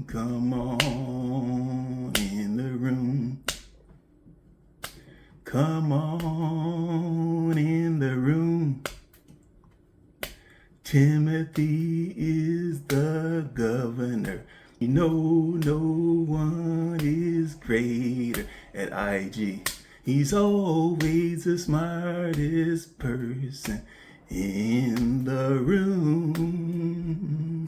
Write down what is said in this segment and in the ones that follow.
Come on in the room. Come on in the room. Timothy is the governor. You know, no one is greater at IAG. He's always the smartest person in the room.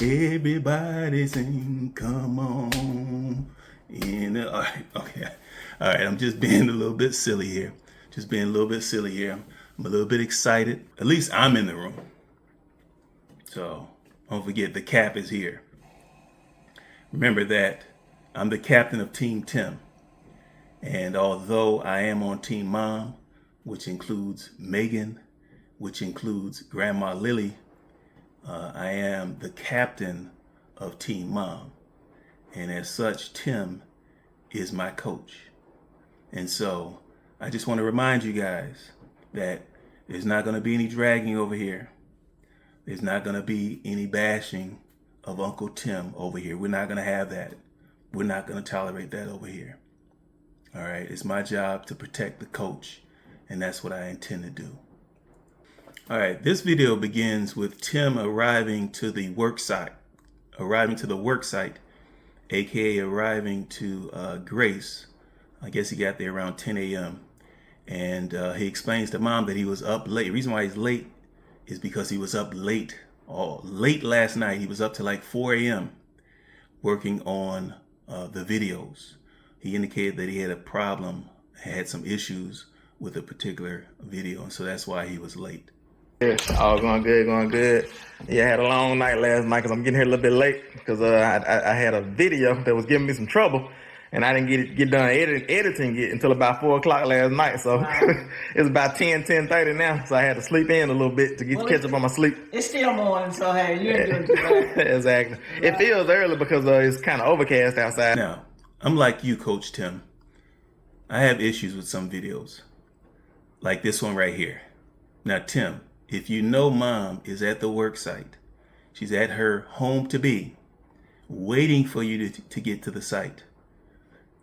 Everybody sing, come on in. All right, okay. All right, I'm just being a little bit silly here. I'm a little bit excited. At least I'm in the room. So don't forget, the cap is here. Remember that I'm the captain of Team Tim. And although I am on Team Mom, which includes Megan, which includes Grandma Lily, I am the captain of Team Mom. And as such, Tim is my coach. And so I just want to remind you guys that there's not going to be any dragging over here. There's not going to be any bashing of Uncle Tim over here. We're not going to have that. We're not going to tolerate that over here. All right. It's my job to protect the coach. And that's what I intend to do. All right, this video begins with Tim arriving to the work site, aka arriving to Grace. I guess he got there around 10 a.m. And he explains to Mom that he was up late. The reason why he's late is because he was up late last night. He was up to like 4 a.m. working on the videos. He indicated that he had a problem, had some issues with a particular video, and so that's why he was late. Yeah, all going good. Yeah, I had a long night last night because I'm getting here a little bit late because I had a video that was giving me some trouble, and I didn't get done editing it until about 4 o'clock last night. So it's about 10:30 now. So I had to sleep in a little bit to catch up on my sleep. It's still morning, so hey, you ain't doing too bad. Exactly. It feels early because it's kind of overcast outside. Now, I'm like you, Coach Tim. I have issues with some videos, like this one right here. Now, Tim, if you know Mom is at the work site, she's at her home to be, waiting for you to get to the site.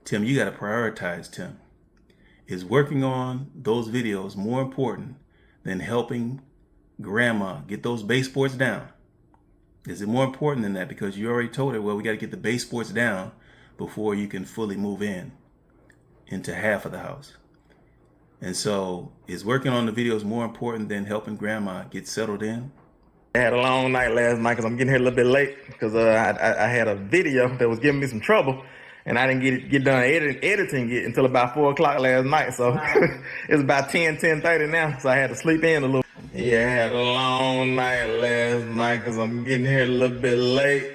Tim, you got to prioritize, Tim. Is working on those videos more important than helping Grandma get those baseboards down? Is it more important than that? Because you already told her, well, we got to get the baseboards down before you can fully move into half of the house. And so, is working on the videos more important than helping Grandma get settled in? I had a long night last night because I'm getting here a little bit late because I had a video that was giving me some trouble, and I didn't get done editing it until about 4 o'clock last night. So it's about 10:30 now. So I had to sleep in a little. Yeah, I had a long night last night because I'm getting here a little bit late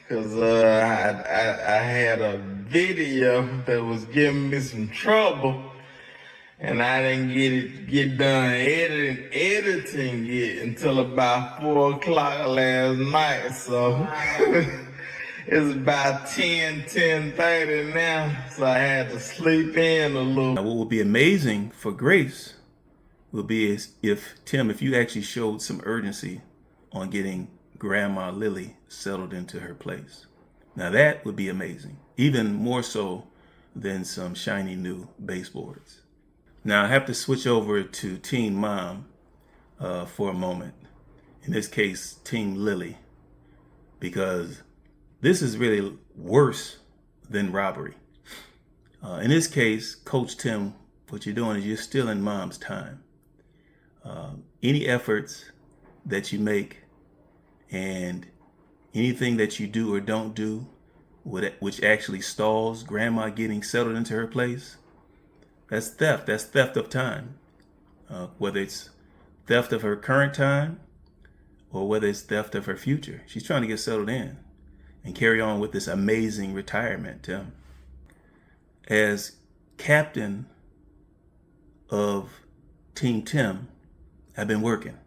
because I had a video that was giving me some trouble. And I didn't get done editing it until about 4 o'clock last night. So it's about 10:30 now. So I had to sleep in a little. Now, what would be amazing for Grace would be if you actually showed some urgency on getting Grandma Lily settled into her place. Now that would be amazing, even more so than some shiny new baseboards. Now I have to switch over to Team Mom for a moment. In this case, Team Lily, because this is really worse than robbery. In this case, Coach Tim, what you're doing is you're stealing Mom's time. Any efforts that you make and anything that you do or don't do, which actually stalls Grandma getting settled into her place, that's theft. That's theft of time. Whether it's theft of her current time or whether it's theft of her future. She's trying to get settled in and carry on with this amazing retirement, Tim. As captain of Team Tim, I've been working.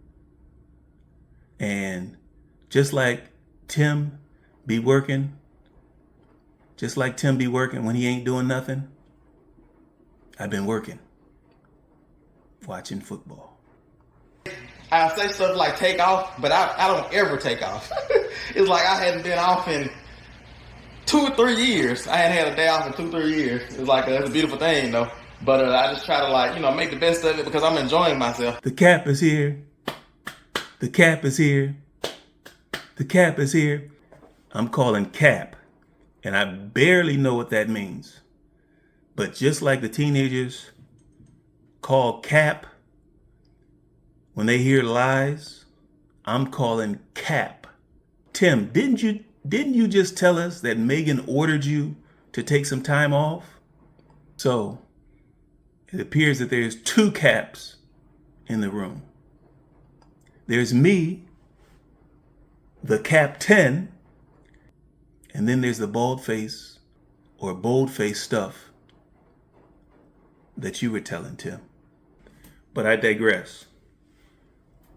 And just like Tim be working when he ain't doing nothing, I've been working, watching football. I say stuff like take off, but I don't ever take off. It's like I hadn't been off in 2 or 3 years. I hadn't had a day off in 2 or 3 years. It's like it's a beautiful thing though. But I just try to make the best of it because I'm enjoying myself. The cap is here. The cap is here. The cap is here. I'm calling cap, and I barely know what that means. But just like the teenagers call cap when they hear lies, I'm calling cap. Tim, didn't you just tell us that Megan ordered you to take some time off? So it appears that there's 2 caps in the room. There's me, the captain, and then there's the bald face or bold face stuff that you were telling, Tim. But I digress.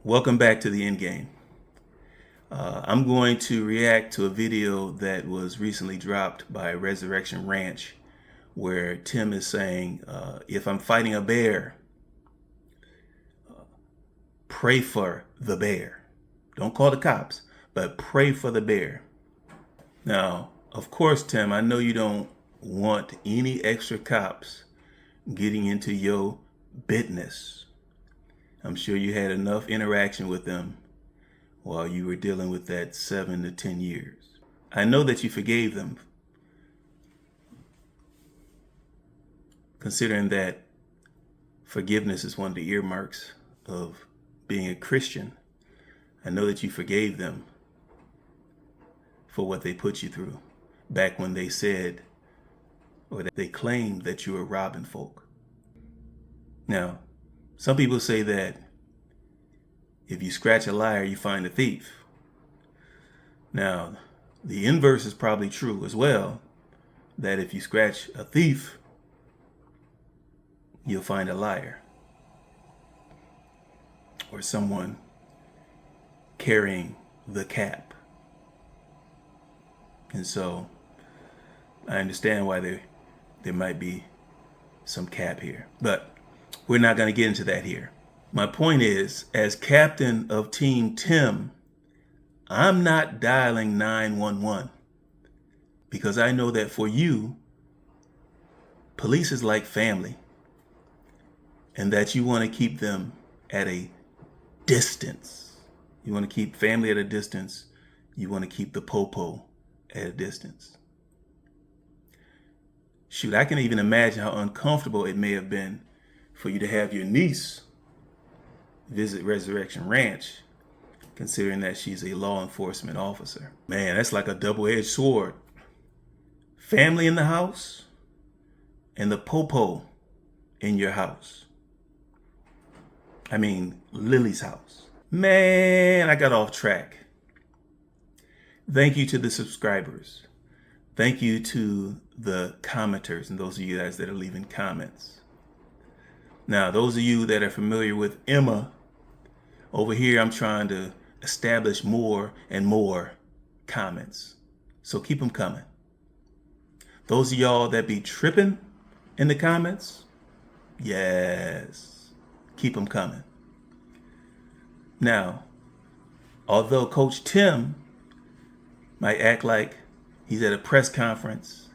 Welcome back to the end game. I'm going to react to a video that was recently dropped by Resurrection Ranch where Tim is saying, if I'm fighting a bear, pray for the bear. Don't call the cops, but pray for the bear. Now, of course, Tim, I know you don't want any extra cops getting into your business. I'm sure you had enough interaction with them while you were dealing with that 7 to 10 years. I know that you forgave them, considering that forgiveness is one of the earmarks of being a Christian. I know that you forgave them for what they put you through back when they said, or that they claimed that you were robbing folk. Now, some people say that if you scratch a liar, you find a thief. Now, the inverse is probably true as well, that if you scratch a thief, you'll find a liar or someone carrying the cap. And so I understand why there might be some cap here, but we're not going to get into that here. My point is, as captain of Team Tim, I'm not dialing 911 because I know that for you, police is like family, and that you want to keep them at a distance. You want to keep family at a distance. You want to keep the popo at a distance. Shoot, I can even imagine how uncomfortable it may have been for you to have your niece visit Resurrection Ranch, considering that she's a law enforcement officer. Man, that's like a double-edged sword. Family in the house and the popo in your house. I mean, Lily's house. Man, I got off track. Thank you to the subscribers. Thank you to the commenters and those of you guys that are leaving comments. Now, those of you that are familiar with Emma, over here I'm trying to establish more and more comments. So keep them coming. Those of y'all that be tripping in the comments, yes, keep them coming. Now, although Coach Tim might act like he's at a press conference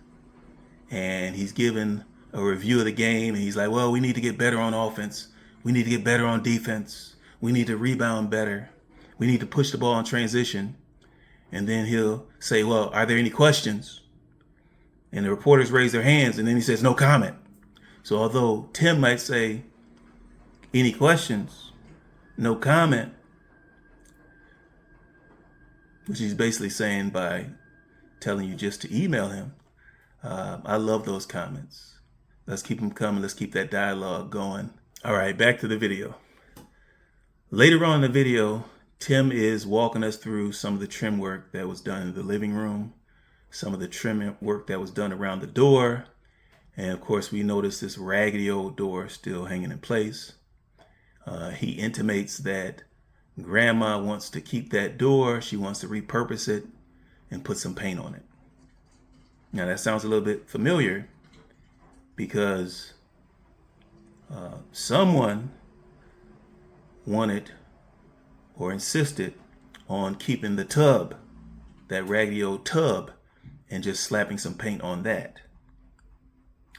and he's giving a review of the game and he's like, well, we need to get better on offense. We need to get better on defense. We need to rebound better. We need to push the ball in transition. And then he'll say, well, are there any questions? And the reporters raise their hands and then he says, no comment. So although Tim might say, any questions? No comment. Which he's basically saying by telling you just to email him. I love those comments. Let's keep them coming. Let's keep that dialogue going. All right, back to the video. Later on in the video, Tim is walking us through some of the trim work that was done in the living room, some of the trim work that was done around the door. And of course, we notice this raggedy old door still hanging in place. He intimates that Grandma wants to keep that door. She wants to repurpose it and put some paint on it. Now that sounds a little bit familiar because someone wanted or insisted on keeping the tub that raggedy old tub and just slapping some paint on that.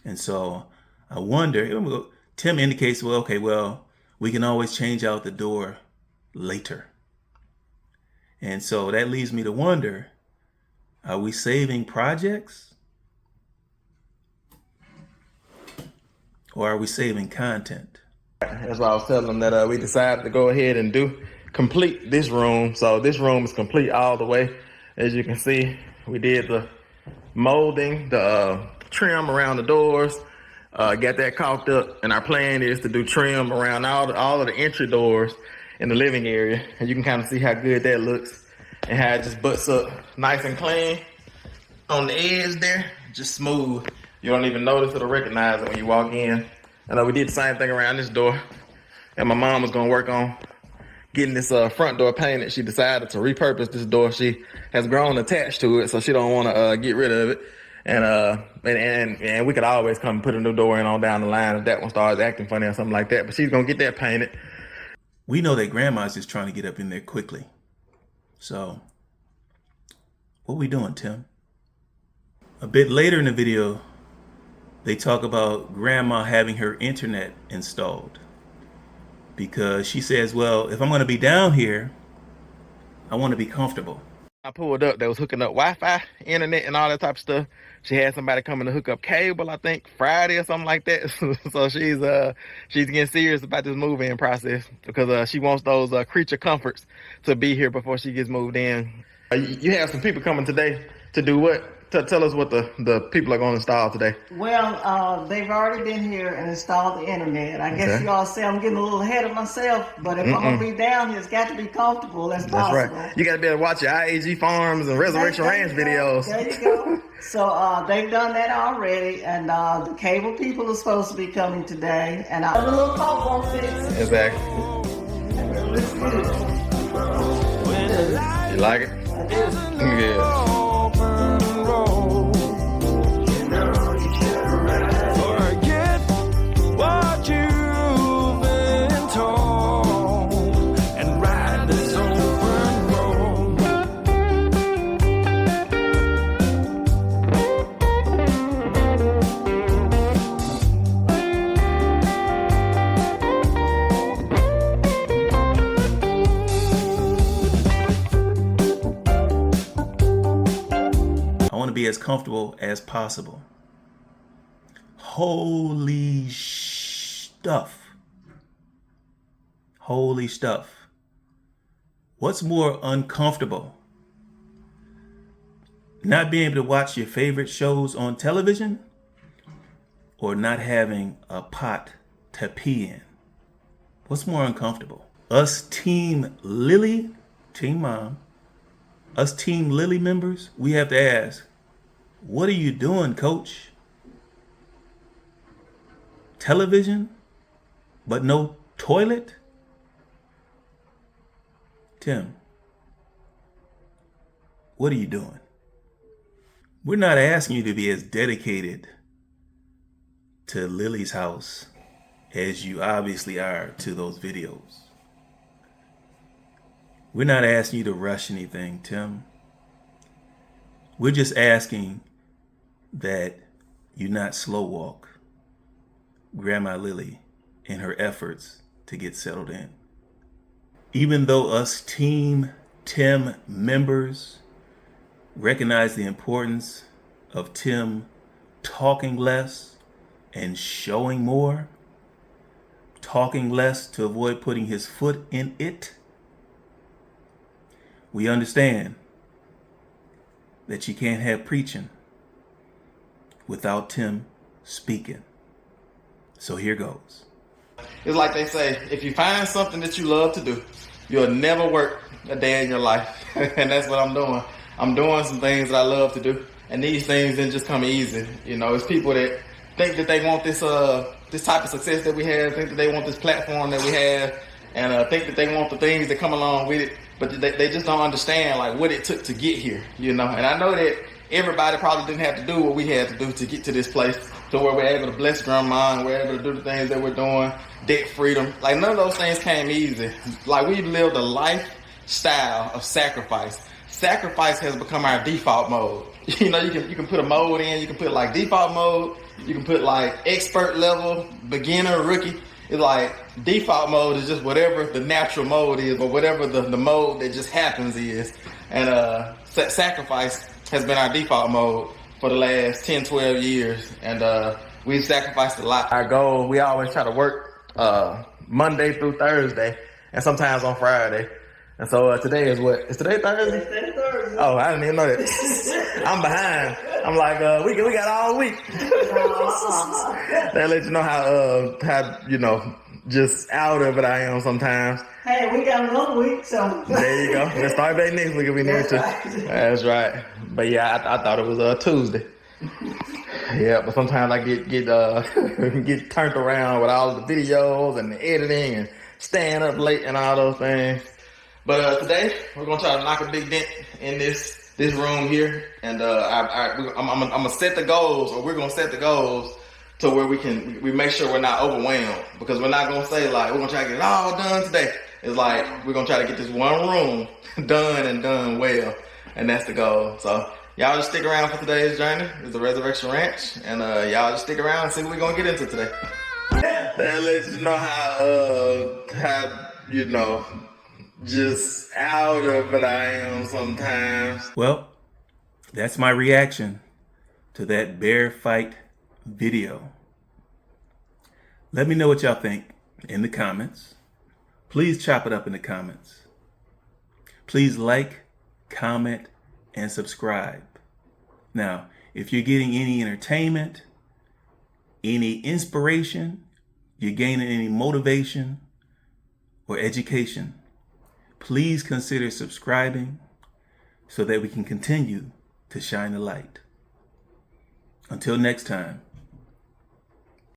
And so I wonder, Tim indicates, well, okay, well, we can always change out the door later. And so that leads me to wonder, are we saving projects? Or are we saving content? That's why I was telling them that we decided to go ahead and complete this room. So this room is complete all the way. As you can see, we did the molding, the trim around the doors, got that caulked up, and our plan is to do trim around all of the entry doors in the living area. And you can kind of see how good that looks and how it just butts up nice and clean on the edge there, just smooth. You don't even notice it or recognize it when you walk in. And we did the same thing around this door. And my mom was gonna work on getting this front door painted. She decided to repurpose this door. She has grown attached to it, so she don't want to get rid of it. And we could always come and put a new door in on down the line if that one starts acting funny or something like that. But she's gonna get that painted. We know that grandma's just trying to get up in there quickly. So what we doing, Tim? A bit later in the video, they talk about grandma having her internet installed because she says, well, if I'm going to be down here, I want to be comfortable. I pulled up, they was hooking up Wi-Fi, internet, and all that type of stuff. She had somebody coming to hook up cable, I think Friday or something like that. So she's getting serious about this move-in process because she wants those creature comforts to be here before she gets moved in. You have some people coming today to do what? Tell us what the people are going to install today. Well, they've already been here and installed the internet. I guess you all say I'm getting a little ahead of myself, but if I'm going to be down here, it's got to be comfortable as possible. That's right. You got to be able to watch your IAG Farms and Resurrection Ranch videos. There you go. So they've done that already, and the cable people are supposed to be coming today, and the little caulk won't fix it. Exactly. It looks good. You like it? I do. Yeah. Be as comfortable as possible. Holy stuff. Holy stuff. What's more uncomfortable? Not being able to watch your favorite shows on television or not having a pot to pee in? What's more uncomfortable? Us Team Lily, Team Mom, us Team Lily members, we have to ask, what are you doing, coach? Television, but no toilet? Tim, what are you doing? We're not asking you to be as dedicated to Lily's house as you obviously are to those videos. We're not asking you to rush anything, Tim. We're just asking that you not slow walk Grandma Lily in her efforts to get settled in. Even though us Team Tim members recognize the importance of Tim talking less and showing more, talking less to avoid putting his foot in it, we understand that you can't have preaching without Tim speaking. So here goes. It's like they say, if you find something that you love to do, you'll never work a day in your life. And that's what I'm doing. I'm doing some things that I love to do. And these things didn't just come easy. You know, it's people that think that they want this type of success that we have, think that they want this platform that we have, and think that they want the things that come along with it. But they just don't understand like what it took to get here, you know. And I know that everybody probably didn't have to do what we had to do to get to this place, to where we're able to bless grandma and we're able to do the things that we're doing, debt freedom. Like none of those things came easy. Like we lived a lifestyle of sacrifice sacrifice has become our default mode. You know, you can put a mode in. You can put like default mode. You can put like expert level, beginner, rookie. It's like default mode is just whatever the natural mode is, or whatever the mode that just happens is. And sacrifice has been our default mode for the last 10, 12 years. And we've sacrificed a lot. Our goal, we always try to work Monday through Thursday, and sometimes on Friday. And so today is what? Is today Thursday? It's Thursday. Oh, I didn't even know that. I'm behind. I'm like, we got all week. That let you know how you know, just out of it I am sometimes. Hey, we got another week, so. There you go. Let's start back next week if we need to. Right. That's right. But yeah, I thought it was Tuesday. Yeah, but sometimes I get get turned around with all the videos and the editing and staying up late and all those things. But today we're gonna try to knock a big dent in this room here, and I'm gonna set the goals, or we're gonna set the goals to where we make sure we're not overwhelmed, because we're not gonna say like we're gonna try to get it all done today. It's like we're gonna try to get this one room done and done well, and that's the goal. So y'all just stick around for today's journey. It's the Resurrection Ranch, and y'all just stick around and see what we're gonna get into today. That lets you know how you know, just out of it I am sometimes. Well, that's my reaction to that bear fight video. Let me know what y'all think in the comments. Please chop it up in the comments. Please like, comment, and subscribe. Now, if you're getting any entertainment, any inspiration, you're gaining any motivation or education, please consider subscribing so that we can continue to shine the light. Until next time,